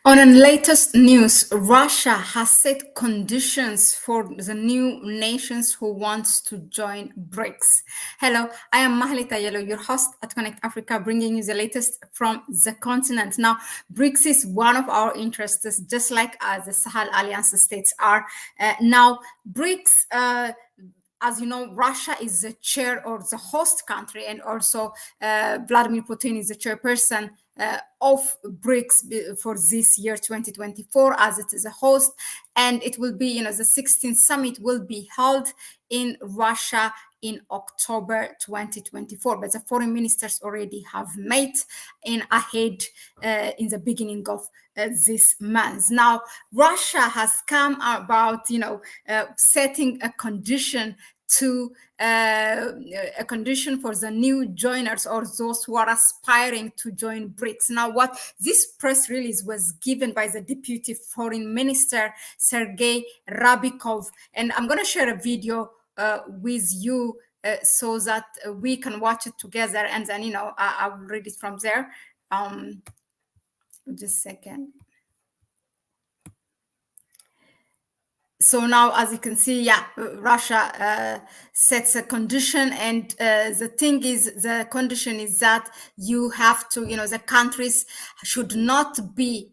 On the latest news, Russia has set conditions for the new nations who wants to join Brics. Hello, I am Mahlet Ayele, your host at Connect Africa, bringing you the latest from the continent. Now, Brics is one of our interests, just like the Sahel Alliance states are. Now, Brics as you know, Russia is the chair or the host country, and also Vladimir Putin is the chairperson of Brics for this year 2024, as it is a host. And it will be, the 16th summit will be held in Russia in October 2024. But the foreign ministers already have met in ahead in the beginning of this month. Now, Russia has come about, setting a condition to a condition for the new joiners or those who are aspiring to join Brics. Now, what this press release was given by the Deputy Foreign Minister, Sergei Rabikov, and I'm going to share a video with you so that we can watch it together, and then, I will read it from there. Just a second. So now, as you can see, Russia sets a condition, and the thing is, the condition is that you have to, the countries should not be,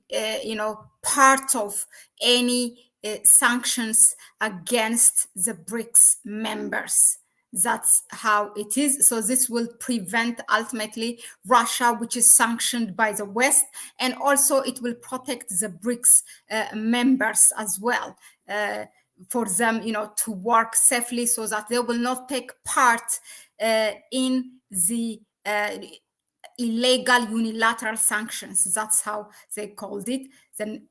part of any sanctions against the Brics members. That's how it is. So this will prevent ultimately Russia, which is sanctioned by the West, and also it will protect the Brics members as well. For them, to work safely, so that they will not take part in the illegal unilateral sanctions. That's how they called it. Then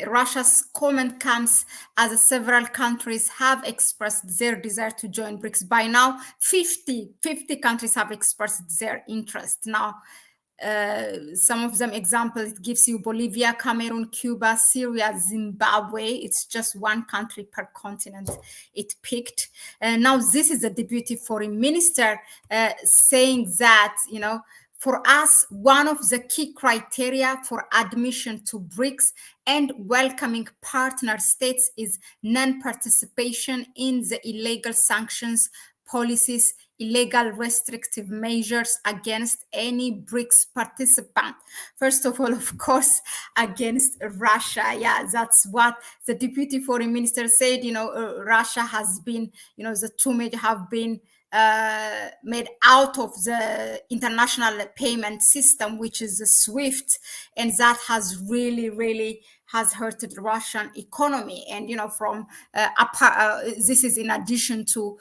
Russia's comment comes as several countries have expressed their desire to join Brics. By now, 50 countries have expressed their interest. Now, some of them example, it gives you Bolivia, Cameroon, Cuba, Syria, Zimbabwe. It's just one country per continent it picked. Now, this is the Deputy Foreign Minister saying that, for us, one of the key criteria for admission to Brics and welcoming partner states is non-participation in the illegal sanctions policies, illegal restrictive measures against any Brics participant. First of all, of course, against Russia. Yeah, that's what the Deputy Foreign Minister said. Russia has been, the two major have been made out of the international payment system, which is the SWIFT, and that has really has hurted the Russian economy. And from this is in addition to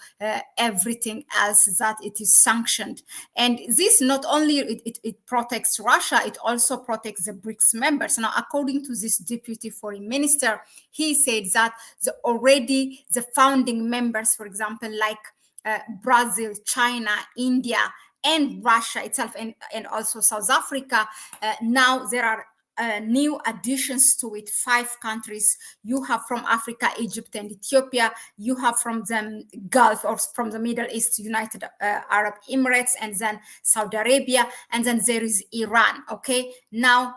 everything else that it is sanctioned. And this not only it protects Russia, it also protects the Brics members. Now, according to this Deputy Foreign Minister, he said that already the founding members, for example, like Brazil, China, India, and Russia itself, and also South Africa. Now there are new additions to it, 5 countries. You have from Africa, Egypt, and Ethiopia. You have from the Gulf or from the Middle East, United Arab Emirates, and then Saudi Arabia, and then there is Iran. Okay, now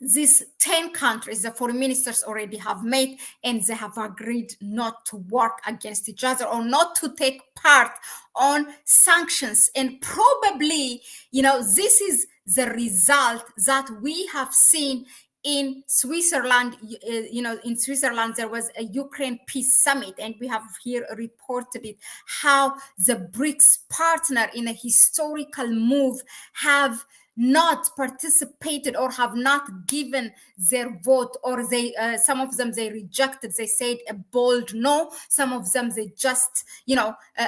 these 10 countries, the foreign ministers already have met, and they have agreed not to work against each other or not to take part on sanctions. And probably, this is the result that we have seen in Switzerland. In Switzerland, there was a Ukraine peace summit, and we have here reported it, how the Brics partner in a historical move have not participated or have not given their vote, or they some of them they rejected, they said a bold no, some of them they just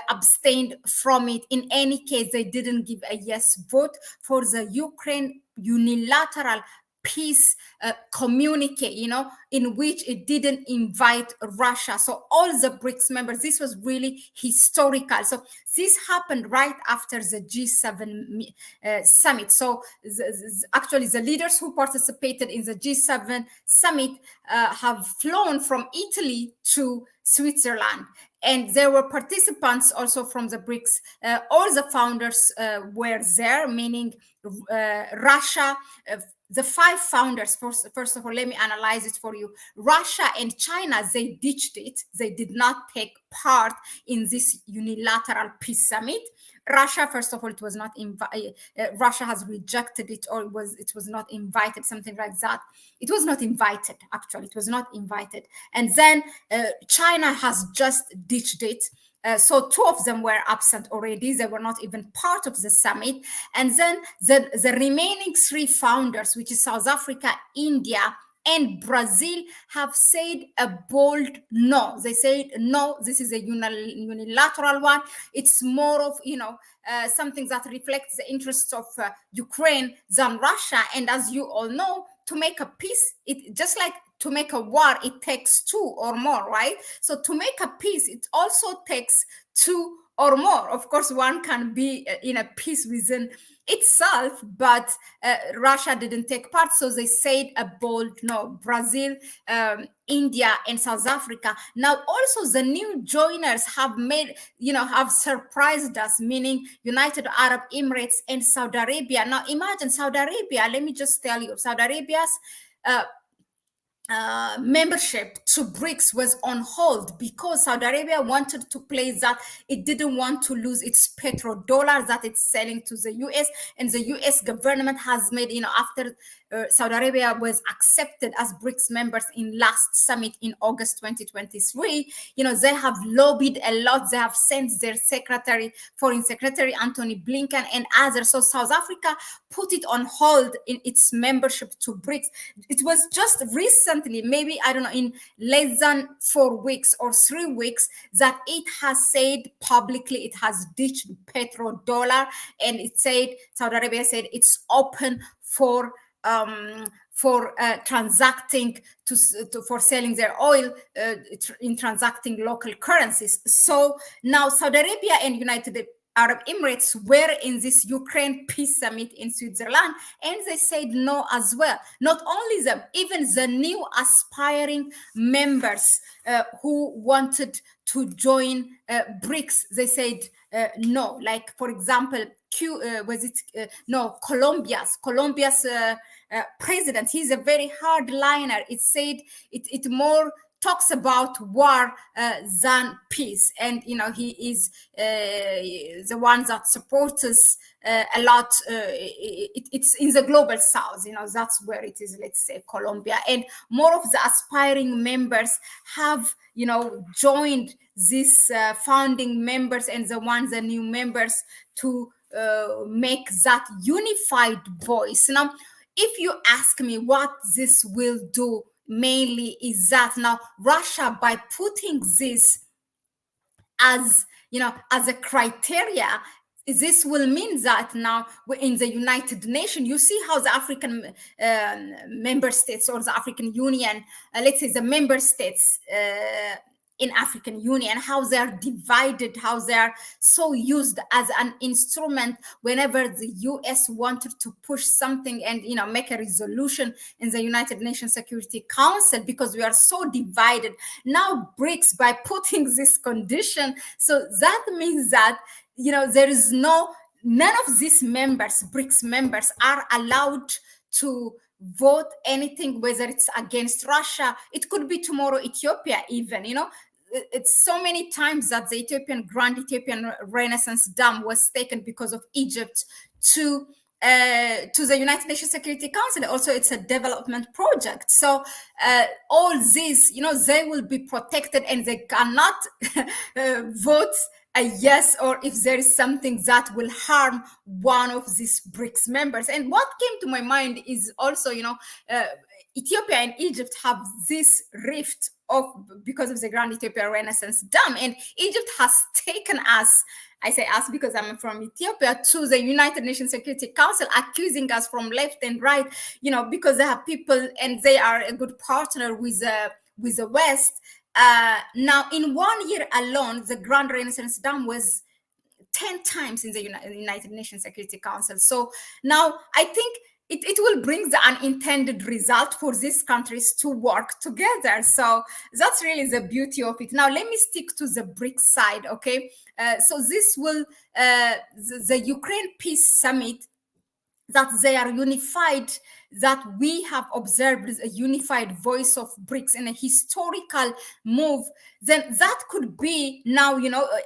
abstained from it. In any case, they didn't give a yes vote for the Ukraine unilateral peace communique, in which it didn't invite Russia. So all the Brics members, this was really historical. So this happened right after the G7 summit. So actually the leaders who participated in the G7 summit have flown from Italy to Switzerland. And there were participants also from the Brics. All the founders were there, meaning Russia, the five founders, first of all, let me analyze it for you. Russia and China, they ditched it. They did not take part in this unilateral peace summit. Russia, first of all, it was not invited. Russia has rejected it, or it was not invited, something like that. It was not invited, actually. It was not invited. And then China has just ditched it. So two of them were absent already. They were not even part of the summit. And then the remaining three founders, which is South Africa, India, and Brazil, have said a bold no. They said, no, this is a unilateral one. It's more of, something that reflects the interests of Ukraine than Russia. And as you all know, to make a peace, it just like to make a war, it takes two or more, right? So to make a peace, it also takes two or more. Of course, one can be in a peace within itself, but Russia didn't take part, so they said a bold no. Brazil, India, and South Africa. Now, also the new joiners have have surprised us, meaning United Arab Emirates and Saudi Arabia. Now, imagine Saudi Arabia. Let me just tell you, Saudi Arabia's membership to Brics was on hold because Saudi Arabia wanted to play that it didn't want to lose its petrodollar that it's selling to the US, and the US government has made, after Saudi Arabia was accepted as Brics members in last summit in August 2023, they have lobbied a lot. They have sent their foreign secretary Anthony Blinken and others. So South Africa put it on hold in its membership to Brics. It was just recently, maybe, I don't know, in less than 4 weeks or 3 weeks, that it has said publicly it has ditched petrodollar, and Saudi Arabia said it's open for transacting for selling their oil in transacting local currencies. So now Saudi Arabia and United Arab Emirates were in this Ukraine peace summit in Switzerland, and they said no as well. Not only them, even the new aspiring members who wanted to join Brics, they said no. Like, for example, Colombia's president. He's a very hardliner. It said it more talks about war than peace, and he is the one that supports us a lot. It's in the global south, that's where it is. Let's say Colombia, and more of the aspiring members have joined these founding members and the new members to make that unified voice. Now, if you ask me what this will do, mainly is that now Russia, by putting this as a criteria, this will mean that now in the United Nations, you see how the African member states, or the African Union, let's say the member states in African Union, how they are divided, how they are so used as an instrument whenever the US wanted to push something and make a resolution in the United Nations Security Council, because we are so divided. Now Brics, by putting this condition, so that means that there is none of these members, Brics members, are allowed to vote anything, whether it's against Russia. It could be tomorrow Ethiopia even, it's so many times that the Grand Ethiopian Renaissance Dam was taken because of Egypt to the United Nations Security Council. Also, it's a development project. So all these, they will be protected, and they cannot vote a yes, or if there is something that will harm one of these Brics members. And what came to my mind is also, Ethiopia and Egypt have this rift because of the Grand Ethiopian Renaissance Dam, and Egypt has taken us, I say us because I'm from Ethiopia, to the United Nations Security Council, accusing us from left and right, because they have people and they are a good partner with the West. Now, in 1 year alone, the Grand Renaissance Dam was 10 times in the United Nations Security Council. So now I think it will bring the unintended result for these countries to work together. So that's really the beauty of it. Now, let me stick to the Brics side, okay? So this will, the Ukraine Peace Summit, that they are unified, that we have observed a unified voice of BRICS in a historical move, then that could be now,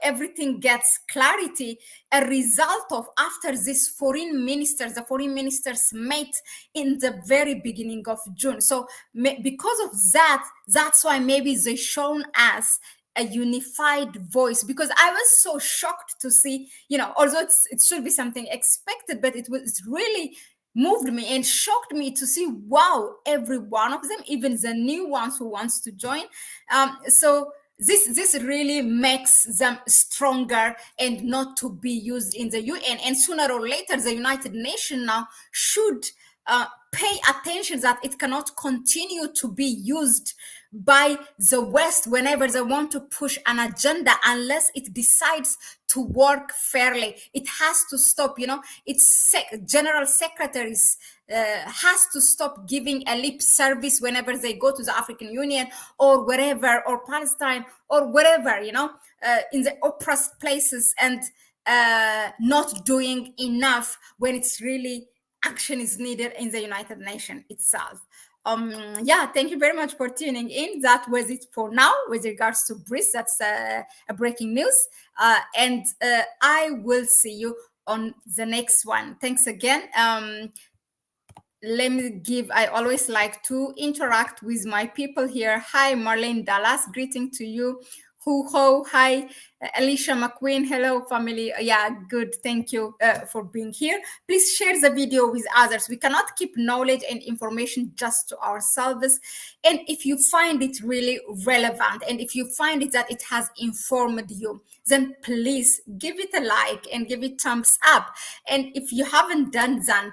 everything gets clarity, a result of after this the foreign ministers met in the very beginning of June. So because of that, that's why maybe they shown us a unified voice, because I was so shocked to see, although it should be something expected, but it really moved me and shocked me to see, wow, every one of them, even the new ones who wants to join. So this really makes them stronger and not to be used in the UN. And sooner or later, the United Nations now should pay attention that it cannot continue to be used by the West whenever they want to push an agenda, unless it decides to work fairly. It has to stop, its general secretaries has to stop giving a lip service whenever they go to the African Union or wherever, or Palestine or wherever, in the oppressed places, and not doing enough when it's really action is needed in the United Nations itself. Thank you very much for tuning in. That was it for now with regards to BRICS. That's a breaking news. And I will see you on the next one. Thanks again. I always like to interact with my people here. Hi, Marlene Dallas, greeting to you. Ho, hi, Alicia McQueen, hello family. Yeah, good, thank you for being here. Please share the video with others. We cannot keep knowledge and information just to ourselves. And if you find it really relevant, and if you find it that it has informed you, then please give it a like and give it thumbs up. And if you haven't done that,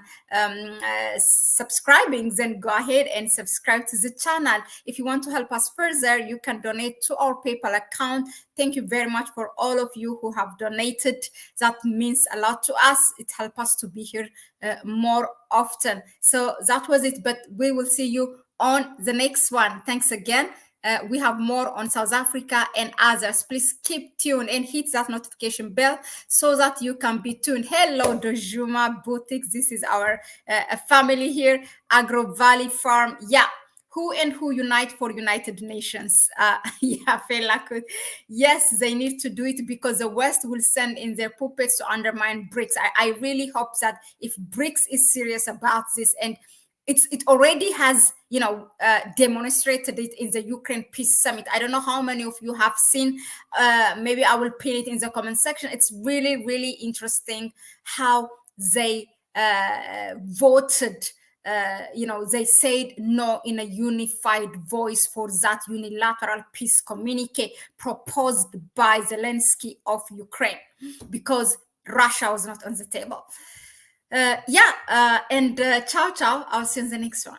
subscribing, then go ahead and subscribe to the channel. If you want to help us further, you can donate to our PayPal account. Thank you very much for all of you who have donated. That means a lot to us. It helps us to be here more often. So that was it, but we will see you on the next one. Thanks again. We have more on South Africa and others. Please keep tuned and hit that notification bell so that you can be tuned. Hello, Dojuma Boutiques. This is our family here. Agro Valley Farm. Yeah. Who and who unite for United Nations? Yes, they need to do it because the West will send in their puppets to undermine BRICS. I really hope that if BRICS is serious about this, and it already has, demonstrated it in the Ukraine Peace Summit. I don't know how many of you have seen. Maybe I will pin it in the comment section. It's really, really interesting how they voted. They said no in a unified voice for that unilateral peace communique proposed by Zelensky of Ukraine, because Russia was not on the table. And ciao. I'll see you in the next one.